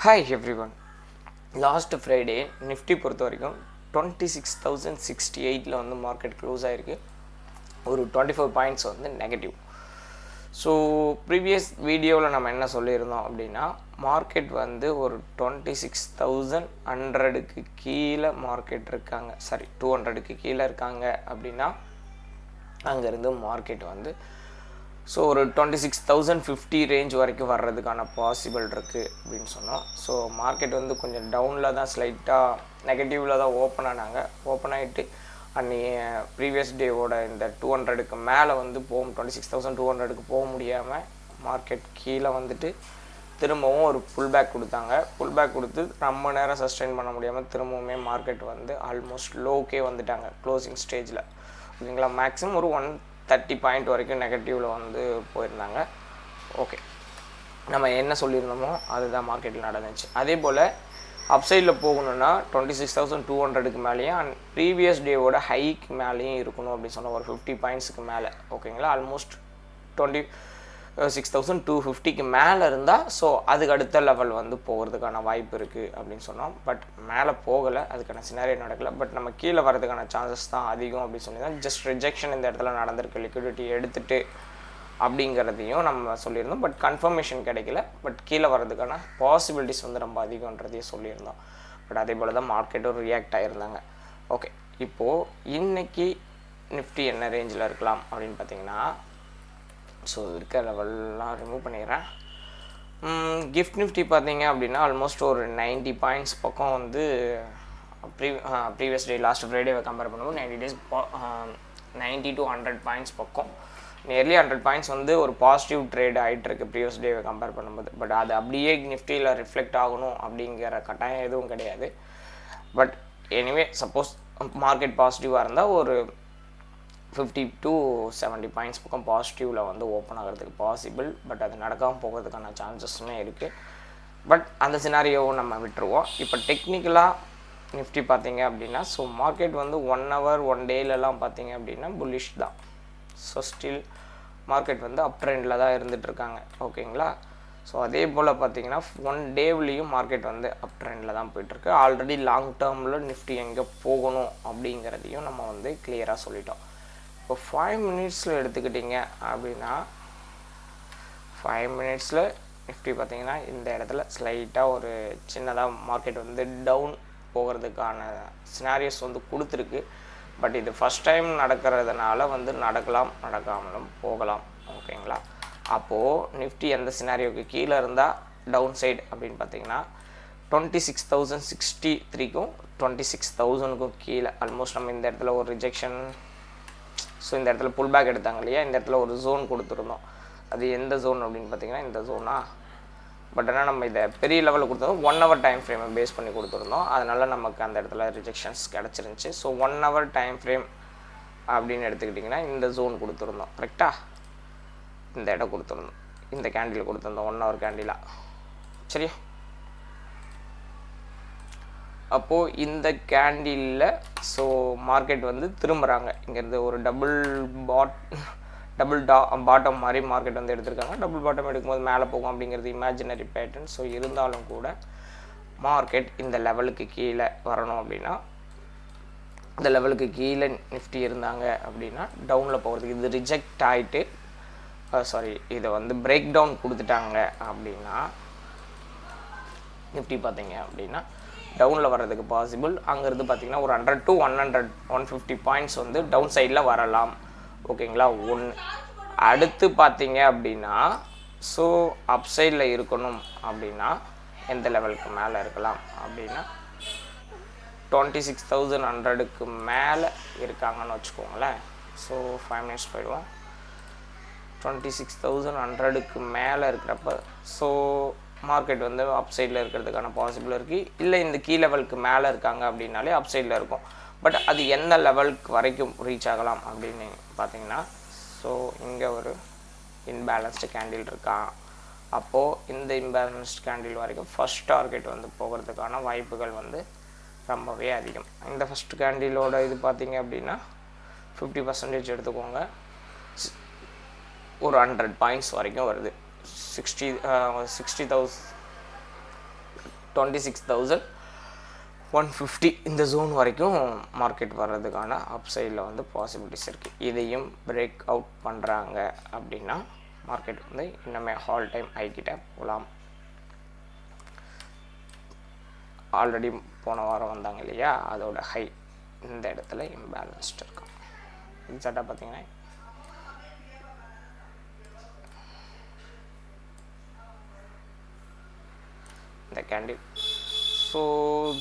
Hi everyone. Last Friday Nifty பொறுத்த வரைக்கும் 26,068ல வந்து மார்க்கெட் க்ளோஸ் ஆயிருக்கு. ஒரு 24 பாயிண்ட்ஸ் வந்து நெகட்டிவ். ஸோ ப்ரீவியஸ் வீடியோவில் நம்ம என்ன சொல்லியிருந்தோம் அப்படின்னா மார்க்கெட் வந்து ஒரு 26,100க்கு கீழே மார்க்கெட் இருக்காங்க, 200க்கு கீழே இருக்காங்க அப்படின்னா அங்கேருந்து மார்க்கெட் வந்து ஸோ ஒரு 26,050 ரேஞ்ச் வரைக்கும் வர்றதுக்கான பாசிபிள் இருக்குது அப்படின்னு சொன்னோம். ஸோ மார்க்கெட் வந்து கொஞ்சம் டவுனில் தான், ஸ்லைட்டாக நெகட்டிவில் தான் ஓப்பன் ஆனாங்க. ஓப்பன் ஆகிட்டு அன்றைக்கி ப்ரீவியஸ் டேவோட இந்த 200க்கு மேலே வந்து 26,200க்கு போக முடியாமல் மார்க்கெட் கீழே வந்துட்டு திரும்பவும் ஒரு புல் பேக் கொடுத்தாங்க. புல் பேக் கொடுத்து ரொம்ப நேரம் சஸ்டெயின் பண்ண முடியாமல் திரும்பவுமே மார்க்கெட் வந்து ஆல்மோஸ்ட் லோக்கே வந்துட்டாங்க க்ளோசிங் ஸ்டேஜில். ஓகேங்களா, மேக்ஸிமம் ஒரு 130 பாயிண்ட் வரைக்கும் நெகட்டிவில் வந்து போயிருந்தாங்க. ஓகே, நம்ம என்ன சொல்லியிருந்தோமோ அதுதான் மார்க்கெட்டில் நடந்துச்சு. அதே போல் அப்சைடில் போகணுன்னா 26,200க்கு மேலேயும் அண்ட் ப்ரீவியஸ் டேவோட ஹைக்கு மேலேயும் இருக்கணும் அப்படின்னு சொன்னால் ஒரு 50 பாயிண்ட்ஸுக்கு மேலே. ஓகேங்களா, ஆல்மோஸ்ட் 26,250க்கு மேலே இருந்தால் ஸோ அதுக்கு அடுத்த லெவல் வந்து போகிறதுக்கான வாய்ப்பு இருக்குது அப்படின்னு சொன்னோம். பட் மேலே போகலை, அதுக்கான சினாரியோ நடக்கலை. பட் நம்ம கீழே வரதுக்கான சான்சஸ் தான் அதிகம் அப்படின்னு சொல்லி தான் ஜஸ்ட் ரிஜெக்ஷன் இந்த இடத்துல நடந்திருக்கு, லிக்விடிட்டி எடுத்துகிட்டு அப்படிங்கிறதையும் நம்ம சொல்லியிருந்தோம். பட் கன்ஃபர்மேஷன் கிடைக்கல. பட் கீழே வர்றதுக்கான பாசிபிலிட்டிஸ் வந்து ரொம்ப அதிகன்றதையும் சொல்லியிருந்தோம். பட் அதே போல் தான் மார்க்கெட்டும் ரியாக்ட் ஆகியிருந்தாங்க. ஓகே, இப்போது இன்றைக்கி நிஃப்டி என்ன ரேஞ்சில் இருக்கலாம் அப்படின்னு பார்த்தீங்கன்னா, ஸோ இருக்க லெவல்லாம் ரிமூவ் பண்ணிடுறேன். கிஃப்ட் நிஃப்டி பார்த்தீங்க அப்படின்னா ஆல்மோஸ்ட் ஒரு 90 பாயிண்ட்ஸ் பக்கம் வந்து ப்ரீவியஸ் டே லாஸ்ட் ஃப்ரைடேவை கம்பேர் பண்ணும்போது 90 டேஸ் 90 to 100 பாயிண்ட்ஸ் பக்கம், நியர்லி 100 பாயிண்ட்ஸ் வந்து ஒரு பாசிட்டிவ் ட்ரேட் ஆகிட்டுருக்கு ப்ரீவியஸ் டேவை கம்பேர் பண்ணும்போது. பட் அது அப்படியே நிஃப்டியில் ரிஃப்ளெக்ட் ஆகணும் அப்படிங்கிற கட்டாயம் எதுவும் கிடையாது. பட் எனிவே சப்போஸ் மார்க்கெட் பாசிட்டிவாக இருந்தால் ஒரு 50 to 70 பாயிண்ட்ஸ் பக்கம் பாசிட்டிவில் வந்து ஓப்பன் ஆகிறதுக்கு பாசிபிள். பட் அது நடக்காமல் போகிறதுக்கான சான்சஸுமே இருக்குது. பட் அந்த சினாரியோவும் நம்ம விட்டுருவோம். இப்போ டெக்னிக்கலாக நிஃப்டி பார்த்தீங்க அப்படின்னா ஸோ மார்க்கெட் வந்து 1 hour 1 டேலலாம் பார்த்தீங்க அப்படின்னா புல்லிஷ் தான். ஸோ ஸ்டில் மார்க்கெட் வந்து அப் ட்ரெண்டில் தான் இருந்துகிட்ருக்காங்க. ஓகேங்களா, ஸோ அதே போல் பார்த்தீங்கன்னா 1 டேவ்லேயும் மார்க்கெட் வந்து அப் ட்ரெண்டில் தான் போயிட்டுருக்கு. ஆல்ரெடி லாங் டேர்மில் நிஃப்டி எங்கே போகணும் அப்படிங்கிறதையும் நம்ம வந்து கிளியராக சொல்லிட்டோம். இப்போ 5 மினிட்ஸில் எடுத்துக்கிட்டிங்க அப்படின்னா 5 மினிட்ஸில் நிஃப்டி பார்த்திங்கன்னா இந்த இடத்துல ஸ்லைட்டாக ஒரு சின்னதாக மார்க்கெட் வந்து டவுன் போகிறதுக்கான சினாரியோஸ் வந்து கொடுத்துருக்கு. பட் இது ஃபஸ்ட் டைம் நடக்கிறதுனால வந்து நடக்கலாம், நடக்காமலும் போகலாம். ஓகேங்களா, அப்போது நிஃப்டி எந்த சினாரியோவுக்கு கீழே இருந்தால் டவுன் சைடு அப்படின்னு பார்த்தீங்கன்னா 26,063க்கும் 26,000க்கும் கீழே ஆல்மோஸ்ட் நம்ம இந்த இடத்துல ஒரு ரிஜெக்ஷன், ஸோ இந்த இடத்துல புல் பேக் எடுத்தாங்க இல்லையா, இந்த இடத்துல ஒரு ஜோன் கொடுத்துருந்தோம். அது எந்த ஜோன் அப்படின்னு பார்த்தீங்கன்னா இந்த ஜோனா. பட் ஆனால் நம்ம இதை பெரிய லெவலில் கொடுத்தோம், 1 hour டைம் ஃப்ரேமை பேஸ் பண்ணி கொடுத்துருந்தோம். அதனால் நமக்கு அந்த இடத்துல ரிஜெக்ஷன்ஸ் கிடச்சிருந்துச்சி. ஸோ 1 hour டைம் ஃப்ரேம் அப்படின்னு எடுத்துக்கிட்டிங்கன்னா இந்த ஜோன் கொடுத்துருந்தோம். கரெக்டாக இந்த இடம் கொடுத்துருந்தோம், இந்த கேண்டில் கொடுத்துருந்தோம் 1 hour கேண்டிலாக. சரியா, அப்போது இந்த கேண்டிலில் ஸோ மார்க்கெட் வந்து திரும்புகிறாங்க. இங்கேருந்து ஒரு டபுள் பாட்டம் மாதிரி மார்க்கெட் வந்து எடுத்திருக்காங்க. டபுள் பாட்டம் எடுக்கும்போது மேலே போகும் அப்படிங்கிறது இமேஜினரி பேட்டர்ன். ஸோ இருந்தாலும் கூட மார்க்கெட் இந்த லெவலுக்கு கீழே வரணும் அப்படின்னா, இந்த லெவலுக்கு கீழே நிஃப்டி இருந்தாங்க அப்படின்னா டவுனில் போகிறதுக்கு இது ரிஜெக்ட் ஆகிட்டு இதை வந்து பிரேக் டவுன் கொடுத்துட்டாங்க அப்படின்னா நிஃப்டி பார்த்தீங்க அப்படின்னா டவுனில் வர்றதுக்கு பாசிபிள். அங்கேருந்து பார்த்திங்கன்னா ஒரு 100 to 150 பாயிண்ட்ஸ் வந்து டவுன் சைடில் வரலாம். ஓகேங்களா, அடுத்து பார்த்தீங்க அப்படின்னா ஸோ அப் சைடில் இருக்கணும் அப்படின்னா எந்த லெவலுக்கு மேலே இருக்கலாம் அப்படின்னா 26,100க்கு மேலே இருக்காங்கன்னு வச்சுக்கோங்களேன். ஸோ 5 மினிட்ஸ் போயிடுவோம். 26,100க்கு மேலே இருக்கிறப்ப ஸோ மார்க்கெட் வந்து அப் சைடில் இருக்கிறதுக்கான பாசிபிள் இருக்குது. இல்லை இந்த கீ லெவலுக்கு மேலே இருக்காங்க அப்படின்னாலே அப் சைடில் இருக்கும். பட் அது எந்த லெவலுக்கு வரைக்கும் ரீச் ஆகலாம் அப்படின்னு பார்த்தீங்கன்னா ஸோ இங்கே ஒரு இன்பேலன்ஸ்டு கேண்டில் இருக்கான். அப்போது இந்த இன்பேலன்ஸ்டு கேண்டில் வரைக்கும் ஃபஸ்ட் டார்கெட் வந்து போகிறதுக்கான வாய்ப்புகள் வந்து ரொம்பவே அதிகம். இந்த ஃபஸ்ட் கேண்டிலோட இது பார்த்திங்க அப்படின்னா 50% எடுத்துக்கோங்க, ஒரு 100 பாயிண்ட்ஸ் வரைக்கும் வருது. 60,000 26,150 இந்த ஜோன் வரைக்கும் மார்க்கெட் வர்றதுக்கான அப்சைடில் வந்து பாசிபிலிட்டிஸ் இருக்குது. இதையும் பிரேக் அவுட் பண்ணுறாங்க அப்படின்னா மார்க்கெட் வந்து இன்னுமே ஆல் டைம் ஹைக்கிட்ட போகலாம். ஆல்ரெடி போன வாரம் வந்தாங்க இல்லையா, அதோட ஹை இந்த இடத்துல இம்பேலன்ஸ்டு இருக்கும். எக்ஸாக்டாக பார்த்தீங்கன்னா இந்த கேண்டில். ஸோ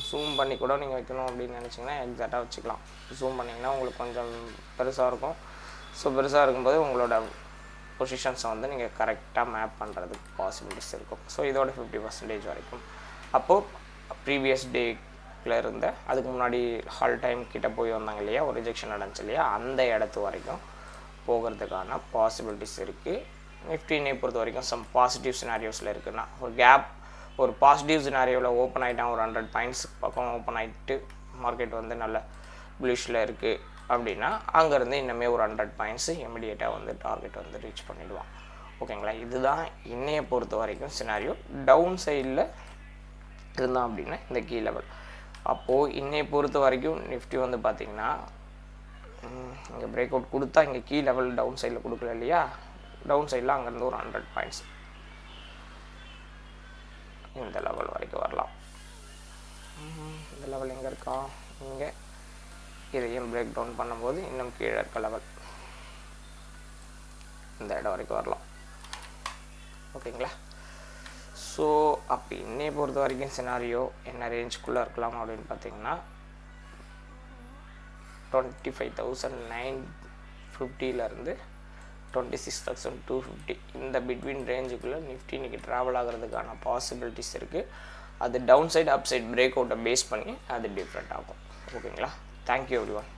ஜூம் பண்ணி கூட நீங்கள் வைக்கணும் அப்படின்னு நினச்சிங்கன்னா எக்ஸாக்டாக வச்சுக்கலாம். ஜூம் பண்ணிங்கன்னா உங்களுக்கு கொஞ்சம் பெருசாக இருக்கும். ஸோ பெருசாக இருக்கும்போது உங்களோட பொசிஷன்ஸை வந்து நீங்கள் கரெக்டாக மேப் பண்ணுறதுக்கு பாசிபிலிட்டிஸ் இருக்கும். ஸோ இதோட 50% வரைக்கும். அப்போது ப்ரீவியஸ் டேக்கில் இருந்த அதுக்கு முன்னாடி ஹால் டைம் கிட்டே போய் வந்தாங்க இல்லையா, ஒரு ரிஜெக்ஷன் நடந்துச்சு இல்லையா, அந்த இடத்து வரைக்கும் போகிறதுக்கான பாசிபிலிட்டிஸ் இருக்குது. நிஃப்டினை பொறுத்த வரைக்கும் சம் பாசிட்டிவ் சினாரியோஸில் இருக்குன்னா ஒரு கேப், ஒரு பாசிட்டிவ் சினாரியோவில் ஓப்பன் ஆகிட்டான், ஒரு 100 பாயிண்ட்ஸ் பக்கம் ஓப்பன் ஆகிட்டு மார்க்கெட் வந்து நல்ல புல்லிஷில் இருக்குது அப்படின்னா அங்கேருந்து இன்னுமே ஒரு 100 பாயிண்ட்ஸு இமிடியேட்டாக வந்து டார்கெட் வந்து ரீச் பண்ணிவிடுவான். ஓகேங்களா, இதுதான் இன்னையை பொறுத்த வரைக்கும் சினாரியோ. டவுன் சைடில் இருந்தான் அப்படின்னா இந்த கீ லெவல். அப்போது இன்னையை பொறுத்த வரைக்கும் நிஃப்டி வந்து பார்த்திங்கன்னா இங்கே பிரேக் அவுட் கொடுத்தா இங்கே கீ லெவல் டவுன் சைடில் கொடுக்கல இல்லையா, டவுன் சைடில் அங்கேருந்து ஒரு 100 பாயிண்ட்ஸ் இந்த லெவல் வரைக்கும் வரலாம். இந்த லெவல் எங்கே இருக்கா, இங்கே. இதையும் பிரேக் டவுன் பண்ணும்போது இன்னும் கீழே இருக்க லெவல் இந்த இடம் வரைக்கும் வரலாம். ஓகேங்களா. ஸோ அப்போ இன்னையை பொறுத்த வரைக்கும் சினாரியோ என்ன ரேஞ்சுக்குள்ளே இருக்கலாம் அப்படின்னு பார்த்தீங்கன்னா 25,950 26,250 இந்த பிட்வீன் ரேஞ்சுக்குள்ளே நிஃப்டி இன்றைக்கி ட்ராவல் ஆகிறதுக்கான பாசிபிலிட்டிஸ் இருக்குது. அது down side up side break அவுட்டை பேஸ் பண்ணி அது டிஃப்ரெண்ட் ஆகும். ஓகேங்களா. Thank you everyone.